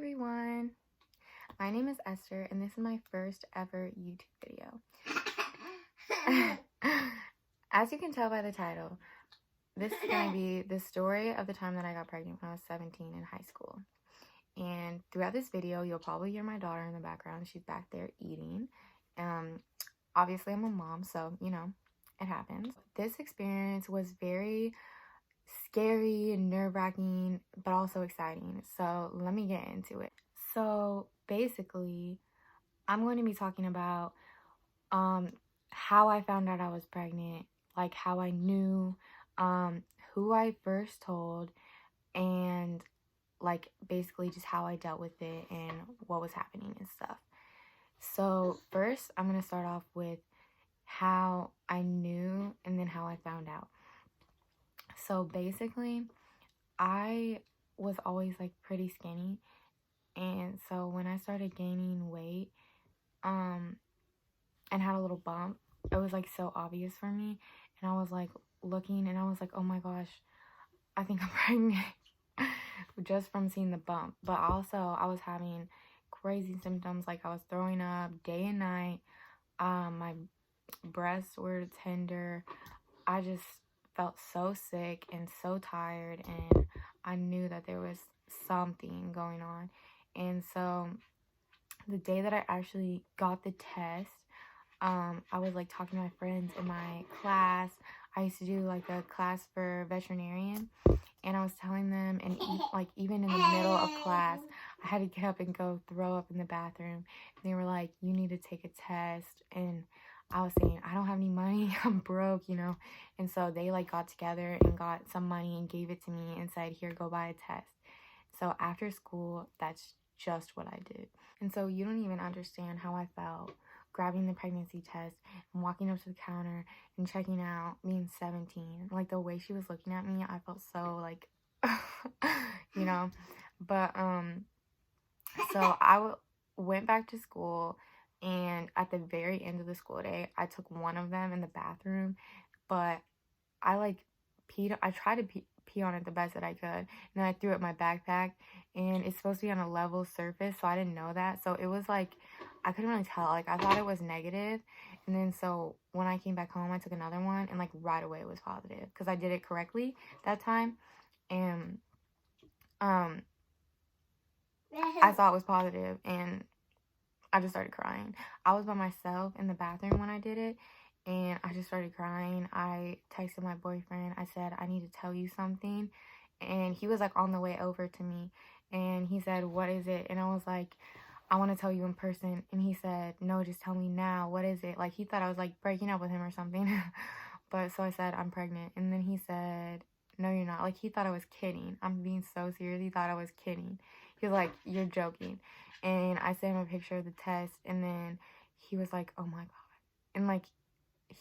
everyone, my name is Esther and this is my first ever YouTube video. As you can tell by the title, this is going to be the story of the time that I got pregnant when I was 17 in high school. And throughout this video, you'll probably hear my daughter in the background. She's back there eating. Obviously, I'm a mom, so, it happens. This experience was very scary and nerve-wracking, but also exciting. So let me get into it. So basically, I'm going to be talking about how I found out I was pregnant, like how I knew, who I first told, and like basically just how I dealt with it and what was happening and stuff. So first, I'm going to start off with how I knew and then how I found out. So basically, I was always like pretty skinny, and so when I started gaining weight and had a little bump, it was like so obvious for me, and I was like looking and I was like, oh my gosh, I think I'm pregnant just from seeing the bump. But also I was having crazy symptoms, like I was throwing up day and night, my breasts were tender, I just felt so sick and so tired, and I knew that there was something going on. And so the day that I actually got the test, I was like talking to my friends in my class. I used to do like a class for veterinarian, and I was telling them, and even in the middle of class, I had to get up and go throw up in the bathroom. And they were like, you need to take a test. And I was saying, I don't have any money, I'm broke, And so they like got together and got some money and gave it to me and said, here, go buy a test. So after school, that's just what I did. And so you don't even understand how I felt grabbing the pregnancy test and walking up to the counter and checking out, being 17. Like the way she was looking at me, I felt so like, But so I went back to school, and at the very end of the school day, I took one of them in the bathroom, but I like peed. I tried to pee on it the best that I could, and then I threw it in my backpack, and it's supposed to be on a level surface, so I didn't know that. So it was like, I couldn't really tell. Like I thought it was negative, and then so when I came back home, I took another one, and like right away it was positive because I did it correctly that time, and I thought it was positive, and I just started crying. I was by myself in the bathroom when I did it, and I just started crying. I texted my boyfriend. I said, I need to tell you something. And he was like on the way over to me, and he said, what is it? And I was like, I want to tell you in person. And he said, no, just tell me now. What is it? Like he thought I was like breaking up with him or something. But so I said, I'm pregnant. And then he said, no, you're not. Like he thought I was kidding. I'm being so serious. He thought I was kidding. He was like, you're joking. And I sent him a picture of the test, and then he was like, oh my god. And like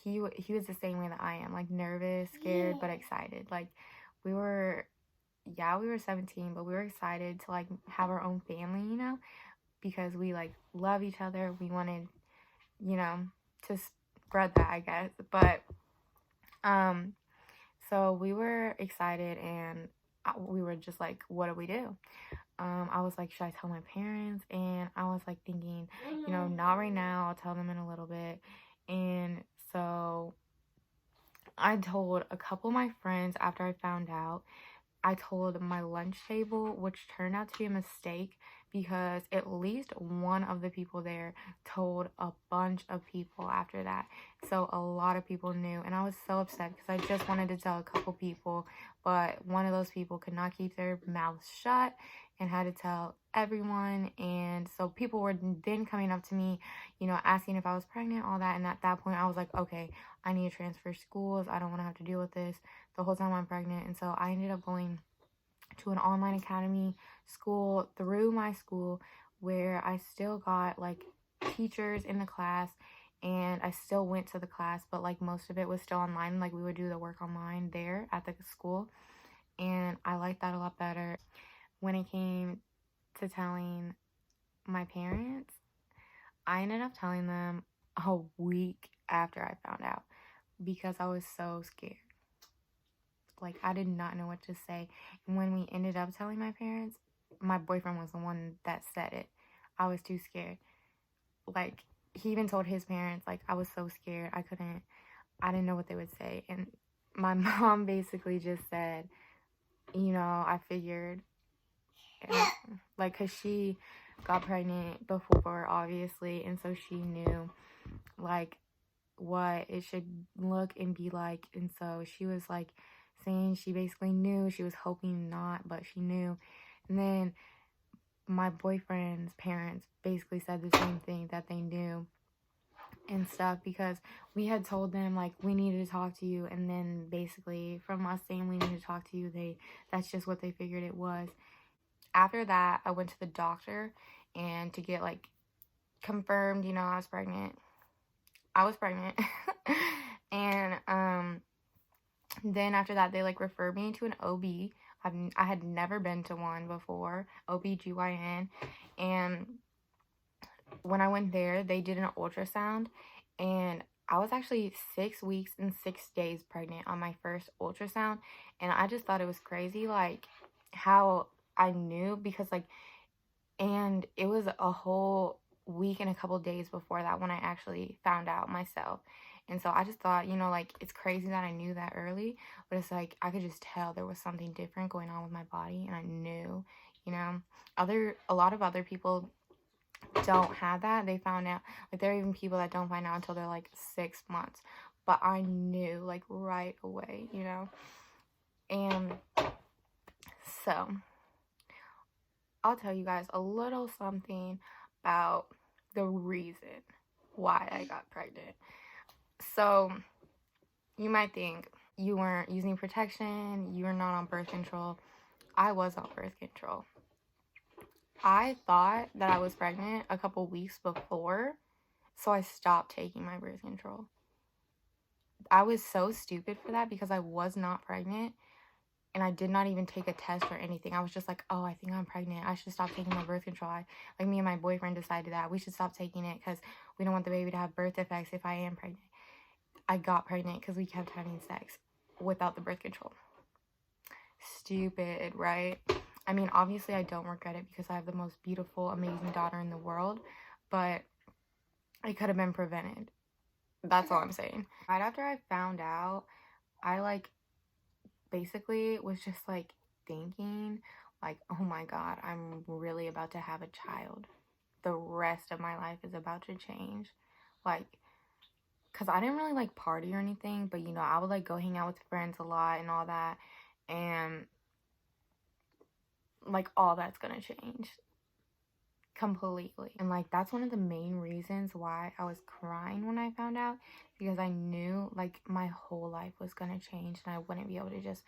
he was the same way that I am, like nervous, scared, but excited. Like we were 17, but we were excited to like have our own family, because we like love each other. We wanted, to spread that, I guess. But so we were excited, and we were just like, what do we do? I was like, should I tell my parents? And I was like thinking, not right now. I'll tell them in a little bit. And so I told a couple of my friends after I found out. I told my lunch table, which turned out to be a mistake because at least one of the people there told a bunch of people after that. So a lot of people knew, and I was so upset because I just wanted to tell a couple people, but one of those people could not keep their mouths shut and had to tell everyone. And so people were then coming up to me, asking if I was pregnant, all that. And at that point I was like, okay, I need to transfer schools. I don't want to have to deal with this the whole time I'm pregnant. And so I ended up going to an online academy school through my school, where I still got like teachers in the class, and I still went to the class, but like most of it was still online. Like we would do the work online there at the school, and I liked that a lot better. When it came to telling my parents, I ended up telling them a week after I found out because I was so scared. Like I did not know what to say. And when we ended up telling my parents, my boyfriend was the one that said it. I was too scared. Like, he even told his parents, like, I was so scared. I didn't know what they would say. And my mom basically just said, you know, I figured, like, because she got pregnant before, obviously, and so she knew, like, what it should look and be like. And so she was, like, saying she basically knew. She was hoping not, but she knew. And then my boyfriend's parents basically said the same thing, that they knew and stuff, because we had told them, like, we needed to talk to you, and then basically from us saying we needed to talk to you, that's just what they figured it was. After that, I went to the doctor and to get, like, confirmed, you know, I was pregnant. And then after that, they, like, referred me to an OB. I had never been to one before, OBGYN. And when I went there, they did an ultrasound, and I was actually 6 weeks and 6 days pregnant on my first ultrasound. And I just thought it was crazy, like, how I knew, because, like, and it was a whole week and a couple days before that when I actually found out myself. And so I just thought, you know, like, it's crazy that I knew that early, but it's like I could just tell there was something different going on with my body, and I knew, you know. A lot of other people don't have that. They found out, like, there are even people that don't find out until they're like 6 months, but I knew, like, right away, you know. And so I'll tell you guys a little something about the reason why I got pregnant. So you might think you weren't using protection, you were not on birth control. I was on birth control. I thought that I was pregnant a couple weeks before, so I stopped taking my birth control. I was so stupid for that, because I was not pregnant, and I did not even take a test or anything. I was just like, oh, I think I'm pregnant. I should stop taking my birth control. Like, me and my boyfriend decided that we should stop taking it because we don't want the baby to have birth defects if I am pregnant. I got pregnant because we kept having sex without the birth control. Stupid, right? I mean, obviously I don't regret it because I have the most beautiful, amazing daughter in the world, but it could have been prevented. That's all I'm saying. Right after I found out, I, like, basically was just, like, thinking, like, oh my God, I'm really about to have a child. The rest of my life is about to change. Like, because I didn't really, like, party or anything, but, you know, I would, like, go hang out with friends a lot and all that, and, like, all that's gonna change completely. And, like, that's one of the main reasons why I was crying when I found out, because I knew, like, my whole life was gonna change, and I wouldn't be able to just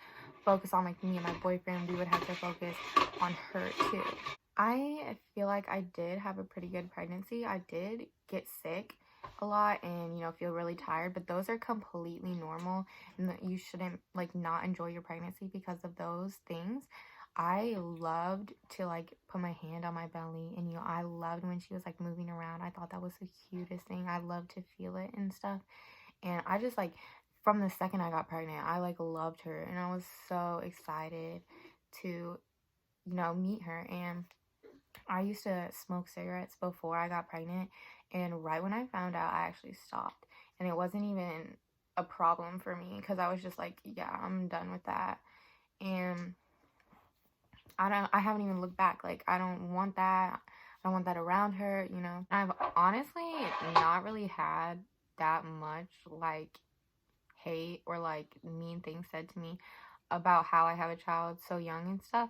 focus on, like, me and my boyfriend. We would have to focus on her too. I feel like I did have a pretty good pregnancy. I did get sick a lot and, you know, feel really tired, but those are completely normal, and you shouldn't, like, not enjoy your pregnancy because of those things. I loved to, like, put my hand on my belly, and, you know, I loved when she was, like, moving around. I thought that was the cutest thing. I loved to feel it and stuff. And I just, like, from the second I got pregnant, I, like, loved her, and I was so excited to, you know, meet her. And I used to smoke cigarettes before I got pregnant, and right when I found out, I actually stopped. And it wasn't even a problem for me because I was just like, yeah, I'm done with that. And I haven't even looked back. Like, I don't want that. I don't want that around her, you know. I've honestly not really had that much, like, hate or, like, mean things said to me about how I have a child so young and stuff.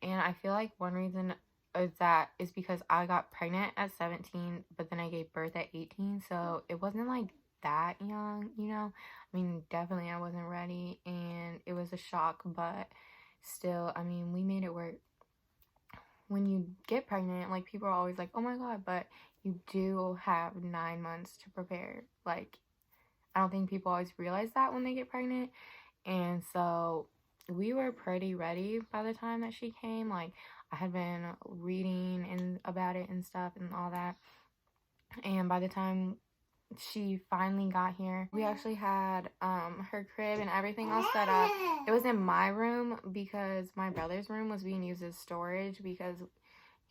And I feel like one reason is because I got pregnant at 17, but then I gave birth at 18. So it wasn't, like, that young, you know. I mean, definitely I wasn't ready, and it was a shock, but still, I mean, we made it work. When you get pregnant, like, people are always like, oh my God, but you do have 9 months to prepare. Like, I don't think people always realize that when they get pregnant. And so we were pretty ready by the time that she came. Like, I had been reading and about it and stuff and all that. And by the time she finally got here. We actually had her crib and everything all set up. It was in my room because my brother's room was being used as storage because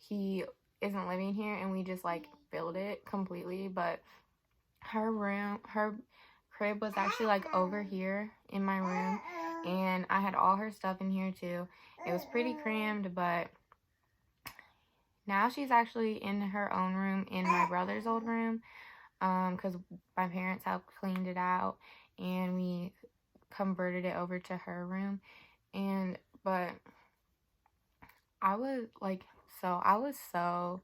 he isn't living here, and we just like filled it completely. But her crib was actually like over here in my room, and I had all her stuff in here too. It was pretty crammed, but now she's actually in her own room in my brother's old room, because my parents helped cleaned it out and we converted it over to her room. And but I was so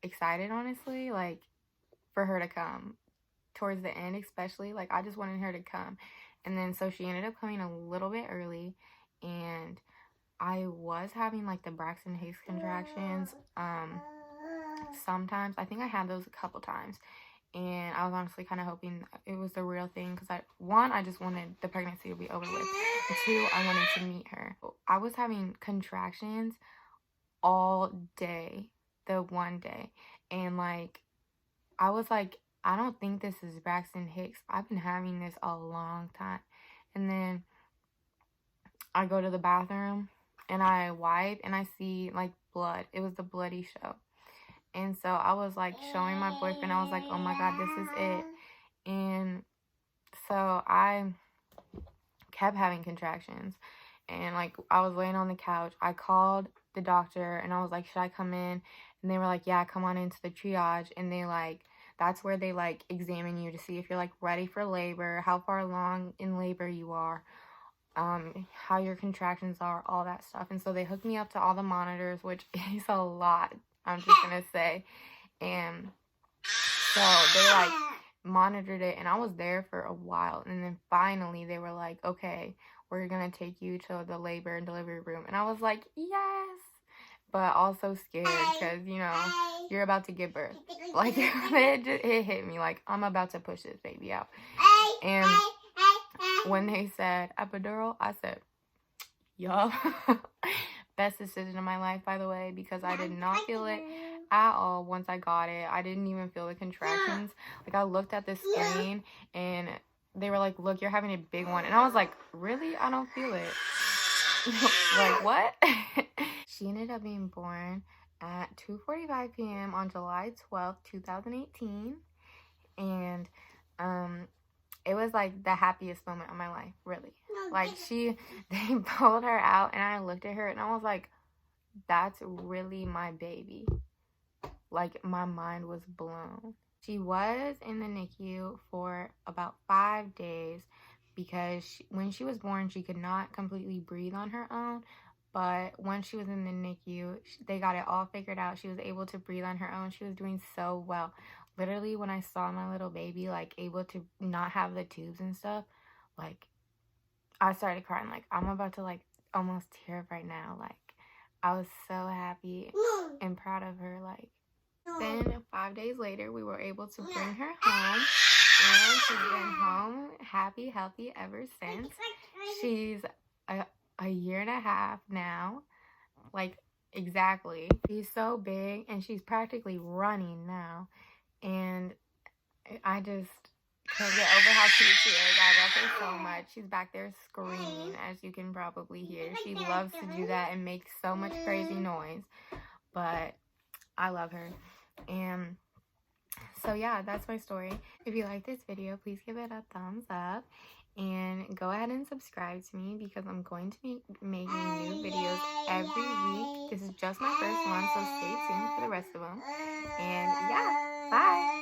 excited, honestly, like for her to come towards the end, especially. Like I just wanted her to come. And then so she ended up coming a little bit early, and I was having like the Braxton Hicks contractions. Sometimes I think I had those a couple times, and I was honestly kind of hoping it was the real thing because I just wanted the pregnancy to be over with, and two, I wanted to meet her. I was having contractions all day, the one day, and like I was like, I don't think this is Braxton Hicks. I've been having this a long time. And then I go to the bathroom and I wipe and I see like blood. It was the bloody show. And so I was like showing my boyfriend, I was like, oh my God, this is it. And so I kept having contractions, and like I was laying on the couch. I called the doctor and I was like, should I come in? And they were like, yeah, come on into the triage. And they like, that's where they like examine you to see if you're like ready for labor, how far along in labor you are, how your contractions are, all that stuff. And so they hooked me up to all the monitors, which is a lot, I'm just gonna say. And so they like monitored it, and I was there for a while, and then finally they were like, okay, we're gonna take you to the labor and delivery room. And I was like, yes, but also scared because, you know, you're about to give birth. Like it hit me like I'm about to push this baby out. And when they said epidural, I said, yup. Best decision of my life, by the way, because I did not feel it at all once I got it. I didn't even feel the contractions. Like I looked at the screen and they were like, look, you're having a big one. And I was like, really? I don't feel it. Like what? She ended up being born at 2:45 p.m. on July 12th, 2018. And it was like the happiest moment of my life, really. Like they pulled her out and I looked at her and I was like, that's really my baby. Like my mind was blown. She was in the NICU for about 5 days because when she was born, she could not completely breathe on her own. But once she was in the NICU, they got it all figured out. She was able to breathe on her own. She was doing so well. Literally, when I saw my little baby, like, able to not have the tubes and stuff, like, I started crying. Like, I'm about to, like, almost tear up right now. Like, I was so happy and proud of her. Like, then 5 days later, we were able to bring her home. And she's been home, happy, healthy ever since. She's a year and a half now. Like, exactly. She's so big, and she's practically running now. And I just can't get over how cute she is. I love her so much. She's back there screaming, as you can probably hear. She loves to do that and make so much crazy noise. But I love her. And so yeah, that's my story. If you like this video, please give it a thumbs up. And go ahead and subscribe to me because I'm going to be making new videos every week. This is just my first one, so stay tuned for the rest of them. And yeah, bye!